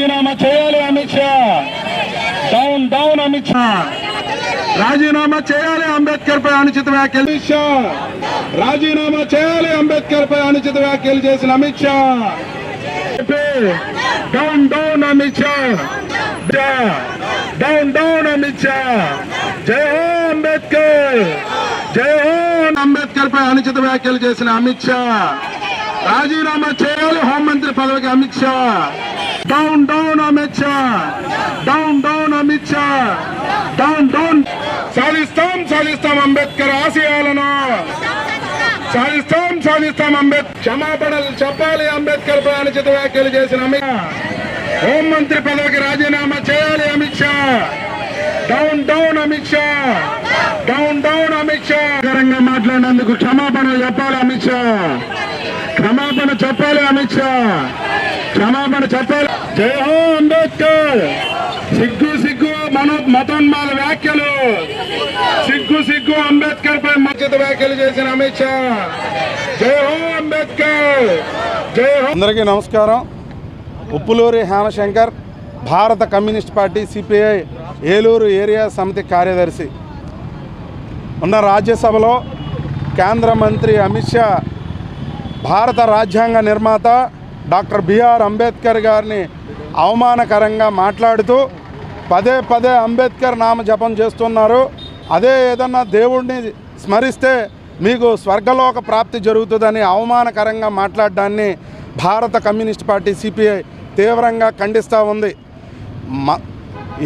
రాజీనామా చేయాలి Amit Shah. Down down Amit Shah. రాజీనామా చేయాలి అంబేద్కర్ పై అనుచిత వ్యాఖ్యలు. అమిత్ షా రాజీనామా చేయాలి అంబేద్కర్ పై అనుచిత వ్యాఖ్యలు చేసిన Amit Shah. Down down Amit Shah. Down down Amit Shah. జై హో అంబేద్కర్. జై హో అంబేద్కర్ పై అనుచిత వ్యాఖ్యలు చేసిన అమిత్ షా రాజీనామా చేయాలి హోంమంత్రి పదవికి Amit Shah. Down down Amit Shah. Down down Amit Shah. Down down. సాధిస్తాం అంబేద్కర్ ఆశయాలను. సాధిస్తాం అంబేద్కర్. క్షమాపణలు చెప్పాలి అంబేద్కర్ పై అనుచిత వ్యాఖ్యలు చేసిన అమిత్ షా. హోంమంత్రి పదవికి రాజీనామా చేయాలి Amit Shah. Down down Amit Shah. Down down Amit Shah. మాట్లాడినందుకు క్షమాపణలు చెప్పాలి అమిత్ షా. క్షమాపణ చెప్పాలి అమిత్ షా. క్షమాపణ చెప్పాలి. జై హో అంబేద్కర్. సిగ్గు మతోన్మాద వ్యాఖ్యలు. సిగ్గు అంబేద్కర్ పై అనుచిత వ్యాఖ్యలు చేసిన అమిత్ షా. జై హో అంబేద్కర్. జై హో. అందరికీ నమస్కారం. ఉప్పులూరి హేమశంకర్, భారత communist party CPI Eluru area సమితి కార్యదర్శి. ఉన్న రాజ్యసభలో కేంద్ర మంత్రి అమిత్ షా భారత రాజ్యాంగ నిర్మాత డాక్టర్ బిఆర్ అంబేద్కర్ గారిని అవమానకరంగా మాట్లాడుతూ పదే అంబేద్కర్ నామ జపం చేస్తున్నారు. అదే ఏదన్నా దేవుడిని స్మరిస్తే మీకు స్వర్గలోక ప్రాప్తి జరుగుతుందని అవమానకరంగా మాట్లాడడాన్ని భారత కమ్యూనిస్ట్ పార్టీ సిపిఐ తీవ్రంగా ఖండిస్తూ ఉంది.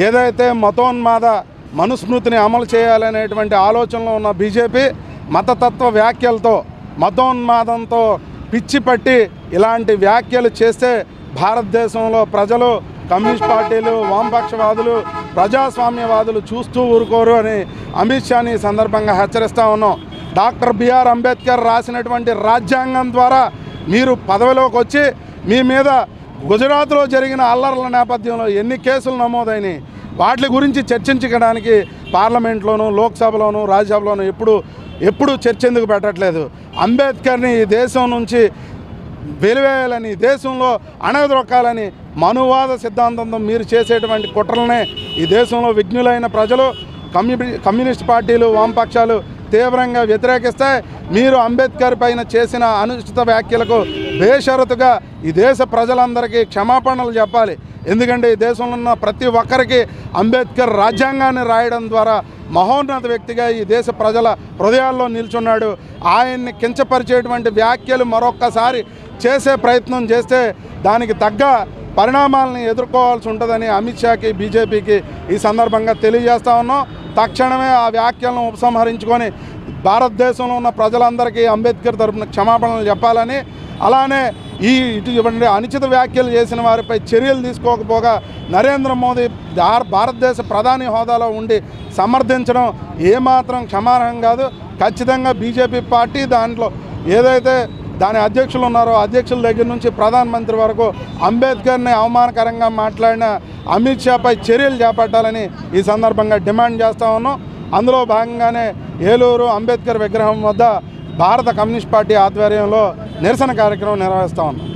ఏదైతే మతోన్మాద మనుస్మృతిని అమలు చేయాలనేటువంటి ఆలోచనలో ఉన్న బీజేపీ మతతత్వ వ్యాఖ్యలతో మతోన్మాదంతో పిచ్చి పట్టి ఇలాంటి వ్యాఖ్యలు చేస్తే భారతదేశంలో ప్రజలు, కమ్యూనిస్ట్ పార్టీలు, వామపక్షవాదులు, ప్రజాస్వామ్యవాదులు చూస్తూ ఊరుకోరు అని అమిత్ షాని సందర్భంగా హెచ్చరిస్తూ ఉన్నాం. డాక్టర్ బిఆర్ అంబేద్కర్ రాసినటువంటి రాజ్యాంగం ద్వారా మీరు పదవిలోకి వచ్చి మీ మీద గుజరాత్లో జరిగిన అల్లర్ల నేపథ్యంలో ఎన్ని కేసులు నమోదైనాయి వాటి గురించి చర్చించడానికి పార్లమెంట్లోనూ, లోక్సభలోనూ, రాజ్యసభలోనూ ఎప్పుడు చర్చ ఎందుకు పెట్టట్లేదు? అంబేద్కర్ని ఈ దేశం నుంచి వెలివేయాలని, దేశంలో అణగదొక్కాలని మనువాద సిద్ధాంతంతో మీరు చేసేటువంటి కుట్రలనే ఈ దేశంలో విజ్ఞులైన ప్రజలు, కమ్యూనిస్ట్ పార్టీలు, వామపక్షాలు తీవ్రంగా వ్యతిరేకిస్తాయి. మీరు అంబేద్కర్ పైన చేసిన అనుచిత వ్యాఖ్యలకు బేషరతుగా ఈ దేశ ప్రజలందరికీ క్షమాపణలు చెప్పాలి. ఎందుకంటే ఈ దేశంలో ఉన్న ప్రతి ఒక్కరికి అంబేద్కర్ రాజ్యాంగాన్ని రాయడం ద్వారా మహోన్నత వ్యక్తిగా ఈ దేశ ప్రజల హృదయాల్లో నిల్చున్నాడు. ఆయన్ని కించపరిచేటువంటి వ్యాఖ్యలు మరొక్కసారి చేసే ప్రయత్నం చేస్తే దానికి తగ్గ పరిణామాలను ఎదుర్కోవాల్సి ఉంటుందని అమిత్ షాకి, బీజేపీకి ఈ సందర్భంగా తెలియజేస్తా ఉన్నాం. తక్షణమే ఆ వ్యాఖ్యలను ఉపసంహరించుకొని భారతదేశంలో ఉన్న ప్రజలందరికీ అంబేద్కర్ తరపున క్షమాపణలు చెప్పాలని, అలానే ఇటువంటి అనుచిత వ్యాఖ్యలు చేసిన వారిపై చర్యలు తీసుకోకపోగా నరేంద్ర మోదీ భారతదేశ ప్రధాని హోదాలో ఉండి సమర్థించడం ఏమాత్రం క్షమార్హం కాదు. ఖచ్చితంగా బీజేపీ పార్టీ దాంట్లో ఏదైతే దాని అధ్యక్షులు ఉన్నారో అధ్యక్షుల దగ్గర నుంచి ప్రధానమంత్రి వరకు అంబేద్కర్ని అవమానకరంగా మాట్లాడిన అమిత్ షాపై చర్యలు చేపట్టాలని ఈ సందర్భంగా డిమాండ్ చేస్తూ ఉన్నాం. అందులో భాగంగానే ఏలూరు అంబేద్కర్ విగ్రహం వద్ద భారత కమ్యూనిస్ట్ పార్టీ ఆధ్వర్యంలో నిరసన కార్యక్రమం నిర్వహిస్తూ ఉన్నాం.